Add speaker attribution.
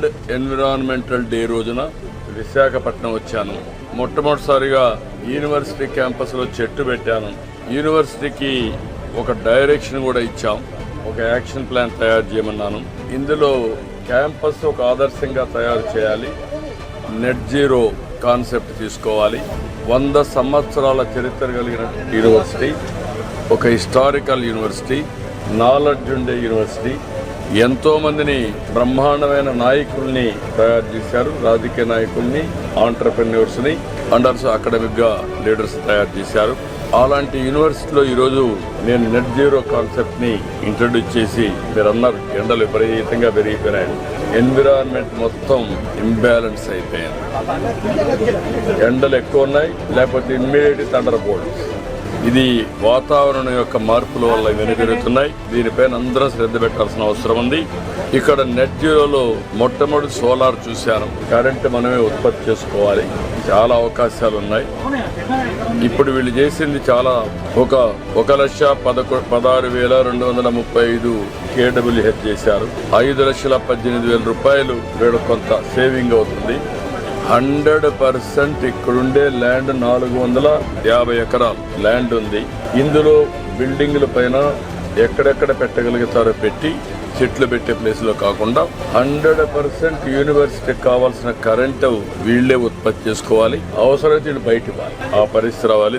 Speaker 1: World environmental day రోజున విశాఖపట్నం వచ్చాను. మొట్టమొదటిసారిగా యూనివర్సిటీ క్యాంపస్లో చెట్టు పెట్టాను. యూనివర్సిటీకి ఒక డైరెక్షన్ కూడా ఇచ్చాం, ఒక యాక్షన్ ప్లాన్ తయారు చేయమన్నాను. ఇందులో క్యాంపస్ ఒక ఆదర్శంగా తయారు చేయాలి, నెట్ జీరో కాన్సెప్ట్ తీసుకోవాలి, 100 సంవత్సరాల చరిత్ర కలిగిన యూనివర్సిటీ, ఒక హిస్టారికల్ యూనివర్సిటీ, నాలెడ్జ్ ఉండే యూనివర్సిటీ, ఎంతోమందిని బ్రహ్మాండమైన నాయకుల్ని తయారు చేశారు, రాజకీయ నాయకుల్ని, ఆంటర్ప్రెన్యూర్స్ని, అండర్స్ అకాడమిక్గా లీడర్స్ తయారు చేశారు. అలాంటి యూనివర్సిటీలో ఈరోజు నేను నెట్ జీరో కాన్సెప్ట్ని ఇంట్రడ్యూస్ చేసి, మీరు అన్నారు ఎండలు విపరీతంగా పెరిగిపోయినాయి, ఎన్విరాన్మెంట్ మొత్తం ఇంబ్యాలెన్స్ అయిపోయింది, ఎండలు ఎక్కువ ఉన్నాయి, లేకపోతే ఇమ్మీడియట్ థండర్ బోల్ట్స్. ఇది వాతావరణం యొక్క మార్పుల వల్ల ఇవన్నీ జరుగుతున్నాయి. దీనిపైన అందరూ శ్రద్ధ పెట్టాల్సిన అవసరం ఉంది. ఇక్కడ నెట్ జీరోలో మొట్టమొదటి సోలార్ చూశాను. కరెంటు మనమే ఉత్పత్తి చేసుకోవాలి, చాలా అవకాశాలు ఉన్నాయి. ఇప్పుడు వీళ్ళు చేసింది చాలా, 1,16,235 KWH చేశారు. 5,18,000 రూపాయలు వీళ్ళు కొంత సేవింగ్ అవుతుంది. 100% ఇక్కడుండే ల్యాండ్ 450 ఎకరాలు ల్యాండ్ ఉంది. ఇందులో బిల్డింగ్ల పైన ఎక్కడెక్కడ పెట్టగలుగుతారో పెట్టి, చెట్లు పెట్టే ప్లేస్లో కాకుండా 100% యూనివర్సిటీకి కావాల్సిన కరెంటు వీళ్లే ఉత్పత్తి చేసుకోవాలి. అవసరమైతే బయట ఆ పరిస్థితి రావాలి.